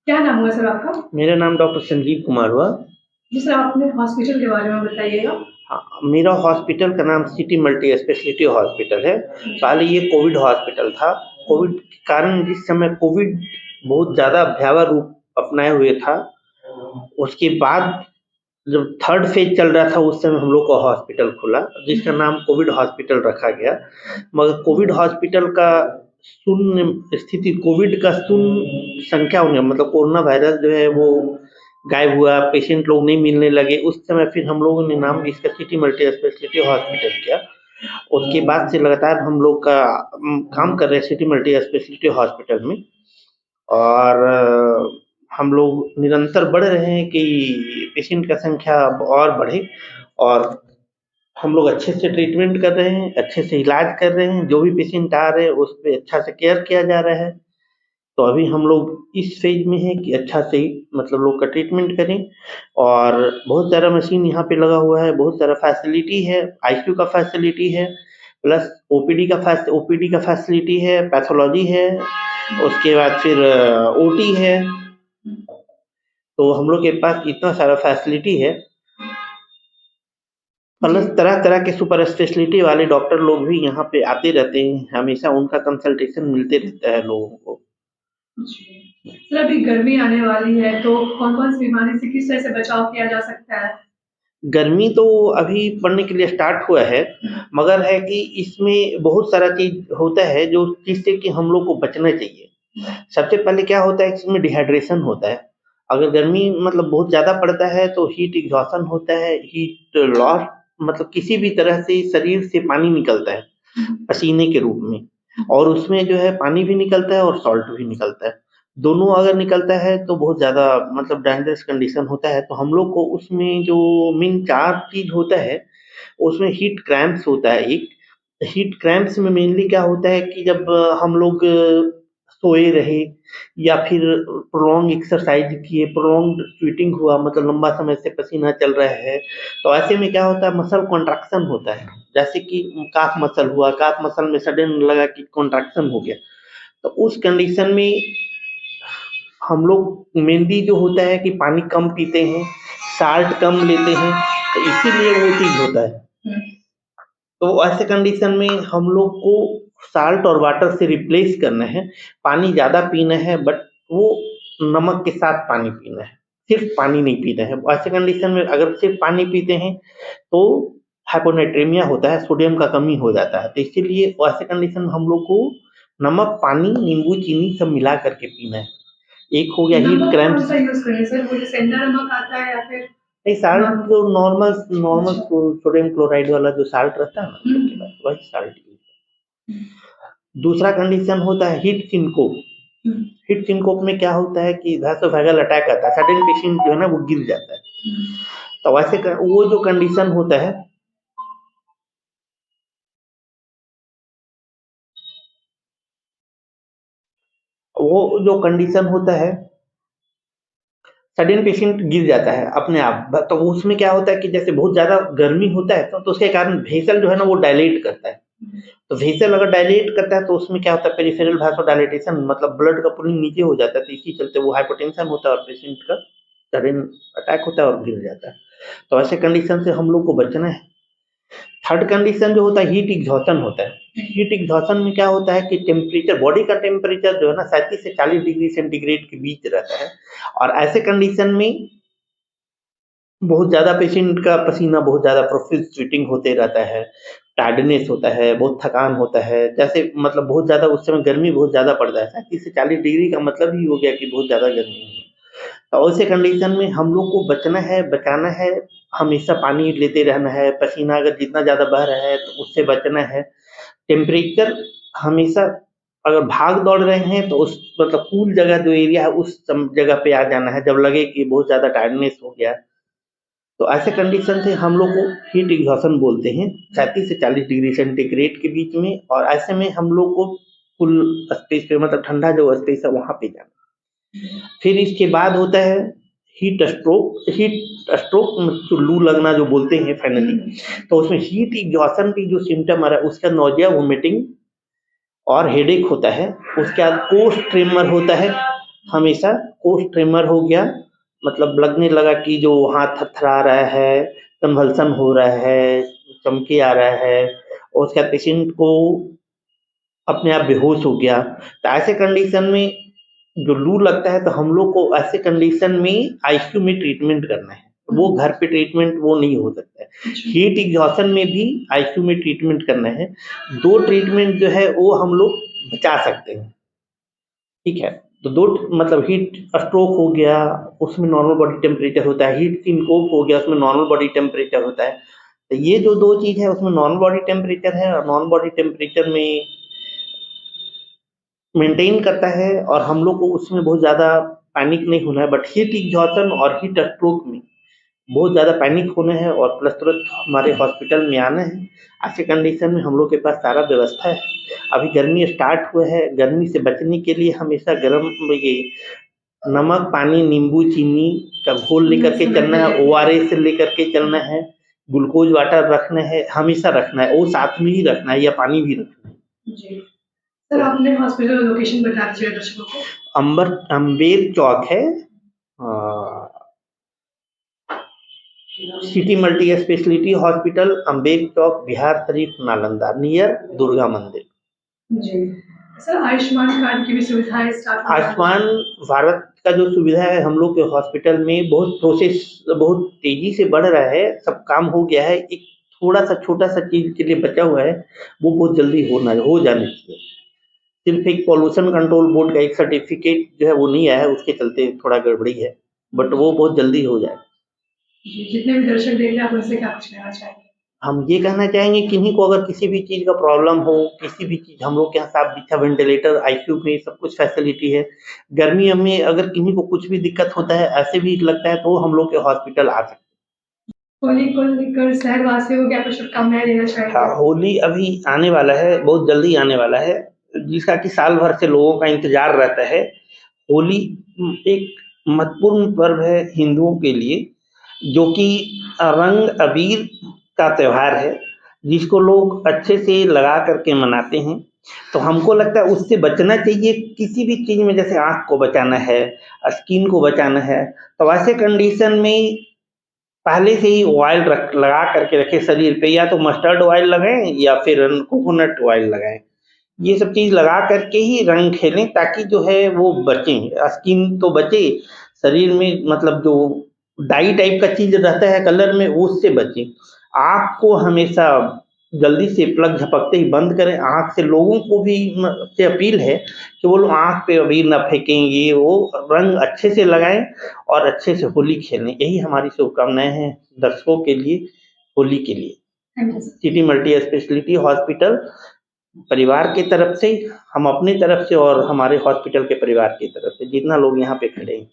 क्या नाम हुआ सर आपका? मेरा नाम डॉक्टर संजीव कुमार हुआ। जी सर, आप अपने हॉस्पिटल के बारे में बताइएगा। हाँ, मेरा हॉस्पिटल का नाम सिटी मल्टी स्पेशलिटी हॉस्पिटल है। पहले ये कोविड हॉस्पिटल था। कोविड के कारण जिस समय कोविड बहुत ज़्यादा भयावह रूप अपनाए हुए था, उसके बाद जब थर्ड फेज चल रहा था उस समय हम लोग का हॉस्पिटल खुला, जिसका नाम कोविड हॉस्पिटल रखा गया। मगर कोविड हॉस्पिटल का शून्य स्थिति, कोविड का शून्य संख्या होने मतलब कोरोना वायरस जो है वो गायब हुआ, पेशेंट लोग नहीं मिलने लगे। उस समय फिर हम लोगों ने नाम इसका सिटी मल्टी स्पेशलिटी हॉस्पिटल किया। उसके बाद से लगातार हम लोग का काम कर रहे हैं सिटी मल्टी स्पेशलिटी हॉस्पिटल में। और हम लोग निरंतर बढ़ रहे हैं कि पेशेंट का संख्या अब और बढ़े, और हम लोग अच्छे से ट्रीटमेंट कर रहे हैं, अच्छे से इलाज कर रहे हैं। जो भी पेशेंट आ रहे हैं उस पे अच्छा से केयर किया जा रहा है। तो अभी हम लोग इस फेज में हैं कि अच्छा से मतलब लोग का ट्रीटमेंट करें। और बहुत सारा मशीन यहाँ पे लगा हुआ है, बहुत सारा फैसिलिटी है, आईसीयू का फैसिलिटी है, प्लस ओपीडी का फैसिलिटी है, पैथोलॉजी है, उसके बाद फिर ओटी है। तो हम लोग के पास इतना सारा फैसिलिटी है, प्लस जी। तरह तरह के सुपर स्पेशलिटी वाले डॉक्टर लोग भी यहाँ पे आते रहते हैं, हमेशा उनका कंसल्टेशन मिलते रहता है लोगों को। जी। सर, अभी गर्मी आने वाली है तो कौन-कौन सी बीमारी से किस तरह से बचाव किया जा सकता है? गर्मी तो अभी पड़ने के लिए स्टार्ट हुआ है, मगर है कि इसमें बहुत सारा चीज़ होता है जो जिससे कि हम लोग को बचना चाहिए। सबसे पहले क्या होता है, इसमें डिहाइड्रेशन होता है। अगर गर्मी मतलब बहुत ज़्यादा पड़ता है तो हीट एग्ज़ॉशन होता है, हीट लॉस मतलब किसी भी तरह से शरीर से पानी निकलता है, पसीने के रूप में। और उसमें जो है पानी भी निकलता है और सॉल्ट भी निकलता है। दोनों अगर निकलता है तो बहुत ज़्यादा मतलब डेंजरस कंडीशन होता है। तो हम लोग को उसमें जो मेन 4 चीज़ होता है, उसमें हीट क्रैम्प्स होता है एक। हीट क्रैम्प्स में मेनली क्या होता है कि जब हम लोग सोए रहे या फिर प्रोलॉन्ग एक्सरसाइज किए, प्रोलॉन्ग्ड स्वेटिंग हुआ मतलब लंबा समय से पसीना चल रहा है, तो ऐसे में क्या होता है मसल कॉन्ट्रैक्शन होता है। जैसे कि काफ मसल हुआ, काफ मसल में सडन लगा कि कॉन्ट्रैक्शन हो गया। तो उस कंडीशन में हम लोग मेनली जो होता है कि पानी कम पीते हैं, साल्ट कम लेते हैं, तो इसीलिए वो चीज़ होता है। तो ऐसे कंडीशन में हम लोग को साल्ट और वाटर से रिप्लेस करना है। पानी ज़्यादा पीना है, बट वो नमक के साथ पानी पीना है, सिर्फ़ पानी नहीं पीना है। ऐसे कंडीशन में अगर सिर्फ़ पानी पीते हैं तो हाइपोनेट्रेमिया होता है, सोडियम का कमी हो जाता है। तो इसीलिए ऐसे कंडीशन में हम लोग को नमक, पानी, नींबू, चीनी सब मिला कर के पीना है। एक हो गया हीट नमक क्रैम्प्स। कौन-सा यूज़ करें सर? वो जो सेंधा नमक आता है या फिर नहीं, साल्ट जो नॉर्मल नॉर्मल अच्छा। सोडियम क्लोराइड वाला जो साल्ट रहता है ना हम लोग के पास, वही साल्ट यूज़। दूसरा कंडीशन होता है हीट सिंकोप। हीट सिंकोप में क्या होता है कि वैसोवैगल अटैक आता है, सडन पेशेंट जो है ना वो गिर जाता है। तो वैसे वो जो कंडीशन होता है, वो जो कंडीशन होता है सडन पेशेंट गिर जाता है अपने आप। तो उसमें क्या होता है कि जैसे बहुत ज़्यादा गर्मी होता है तो उसके कारण वेसल जो है ना वो डायलेट करता है। तो वेसल अगर डायलेट करता है तो उसमें क्या होता है पेरिफेरल वासोडायलेटेशन मतलब ब्लड का पुलिंग नीचे हो जाता है। तो इसी चलते वो हाइपोटेंशन होता है और पेशेंट का सडन अटैक होता है और गिर जाता है। तो ऐसे कंडीशन से हम लोग को बचना है। थर्ड कंडीशन जो होता है हीट एग्जॉशन होता है। हीट एग्जॉशन में क्या होता है कि टेम्परेचर, बॉडी का टेम्परेचर जो है ना 37 से 40 डिग्री सेंटीग्रेड के बीच रहता है। और ऐसे कंडीशन में बहुत ज़्यादा पेशेंट का पसीना बहुत ज़्यादा प्रोफिल स्वेटिंग होते रहता है, टायर्डनेस होता है, बहुत थकान होता है। जैसे मतलब बहुत ज़्यादा उस समय गर्मी बहुत ज़्यादा पड़ रहा है, 37 से 40 डिग्री का मतलब ही हो गया कि बहुत ज़्यादा गर्मी है। तो ऐसे कंडीशन में हम लोग को बचना है, बचाना है, हमेशा पानी लेते रहना है, पसीना अगर जितना ज़्यादा बह रहा है तो उससे बचना है। टेम्परेचर हमेशा अगर भाग-दौड़ रहे हैं तो उस मतलब कूल जगह जो एरिया है उस जगह पे आ जाना है, जब लगे कि बहुत ज़्यादा टायर्डनेस हो गया। तो ऐसे कंडीशन से हम लोग को हीट एग्जॉशन बोलते हैं, 37 से 40 डिग्री सेंटीग्रेड के बीच में। और ऐसे में हम लोग को फुल स्पेस पे मतलब ठंडा जो स्पेस है वहाँ पे जाना। फिर इसके बाद होता है हीट स्ट्रोक। हीट स्ट्रोक जो लू लगना जो बोलते हैं फाइनली, तो उसमें हीट एग्जॉशन की जो सिम्टम आ रहा है उसका नोजिया, वोमिटिंग और हेडेक होता है। उसके बाद कोस्ट ट्रेमर होता है, हमेशा कोस्ट ट्रेमर हो गया, मतलब लगने लगा कि जो हाथ थरथरा रहा है, कन्वल्सन हो रहा है, चमकी आ रहा है और उसके बाद पेशेंट को अपने आप बेहोश हो गया। तो ऐसे कंडीशन में जो लू लगता है तो हम लोग को ऐसे कंडीशन में आईसीयू में ट्रीटमेंट करना है। वो घर पे ट्रीटमेंट वो नहीं हो सकता है। हीट एग्जॉशन में भी आईसीयू में ट्रीटमेंट करना है। 2 ट्रीटमेंट जो है वो हम लोग बचा सकते हैं। ठीक है? तो 2 मतलब हीट स्ट्रोक हो गया, उसमें नॉर्मल बॉडी टेम्परेचर होता है। हीट सिनकोप हो गया, उसमें नॉर्मल बॉडी टेम्परेचर होता है। तो ये जो 2 चीज़ है उसमें नॉर्मल बॉडी टेम्परेचर है और नॉर्मल बॉडी टेम्परेचर में मेंटेन करता है और हम लोग को उसमें बहुत ज़्यादा पैनिक नहीं होना है। बट हीट एग्जॉशन और हीट स्ट्रोक में बहुत ज़्यादा पैनिक होना है और प्लस तुरंत हमारे हॉस्पिटल में आना है। ऐसे कंडीशन में हम लोग के पास सारा व्यवस्था है। अभी गर्मी स्टार्ट हुआ है, गर्मी से बचने के लिए हमेशा गर्म ये नमक, पानी, नींबू, चीनी का घोल लेकर के चलना है, ओआरएस लेकर के चलना है, ग्लूकोज वाटर रखना है, हमेशा रखना है, वो साथ में ही रखना है या पानी भी रखना है। जी। सर आपने हॉस्पिटल लोकेशन बता दीजिए दर्शकों को। अम्बेर चौक है, city multi speciality hospital, Ambar Chowk, Bihar Sharif, Nalanda, near Durga मंदिर। जी। सर आयुष्मान कार्ड की भी सुविधाएं स्टार्ट हो आयुष्मान भारत का जो सुविधा है हम लोग के हॉस्पिटल में बहुत प्रोसेस बहुत तेजी से बढ़ रहा है। सब काम हो गया है। एक थोड़ा सा छोटा सा चीज के लिए बचा हुआ है, वो बहुत जल्दी हो जाने चाहिए। सिर्फ एक पॉल्यूशन कंट्रोल बोर्ड का एक सर्टिफिकेट जो है वो नहीं आया है, उसके चलते थोड़ा गड़बड़ी है, बट वो बहुत जल्दी हो जाएगा। जितने भी दर्शक देख रहे हैं आप उनसे क्या कुछ कहना चाहेंगे? हम ये कहना चाहेंगे किन्हीं को अगर किसी भी चीज़ का प्रॉब्लम हो, किसी भी चीज़ हम लोग के यहाँ साफ बिछा वेंटिलेटर, आईसीयू में सब कुछ फैसिलिटी है। गर्मियों में अगर किन्हीं को कुछ भी दिक्कत होता है, ऐसे भी लगता है तो हम लोग के हॉस्पिटल आ सकते हैं। होली को लेकर शहरवासियों को क्या कुछ शुभकामनाएं देना चाहेंगे? हाँ, होली अभी आने वाला है, बहुत जल्दी आने वाला है, जिसका कि साल भर से लोगों का इंतजार रहता है। होली एक महत्वपूर्ण पर्व है हिंदुओं के लिए, जो कि रंग अबीर का त्योहार है, जिसको लोग अच्छे से लगा करके मनाते हैं। तो हमको लगता है उससे बचना चाहिए। किसी भी चीज़ में जैसे आँख को बचाना है, स्किन को बचाना है, तो ऐसे कंडीशन में पहले से ही ऑयल लगा करके रखें शरीर पे, या तो मस्टर्ड ऑयल लगाएं या फिर कोकोनट ऑयल लगाएं। ये सब चीज़ लगा करके ही रंग खेलें ताकि जो है वो बचें, स्किन तो बचे, शरीर में मतलब जो डाई टाइप का चीज़ रहता है कलर में उससे बचें। आँख को हमेशा जल्दी से प्लग झपकते ही बंद करें। आँख से लोगों को भी से अपील है कि वो लोग आँख पे अबीर ना फेंकें, ये वो रंग अच्छे से लगाएं और अच्छे से होली खेलें। यही हमारी शुभकामनाएं हैं दर्शकों के लिए होली के लिए। सिटी मल्टी स्पेशलिटी हॉस्पिटल परिवार की तरफ से, हम अपनी तरफ से और हमारे हॉस्पिटल के परिवार की तरफ से, जितना लोग यहाँ पे खड़े हैं।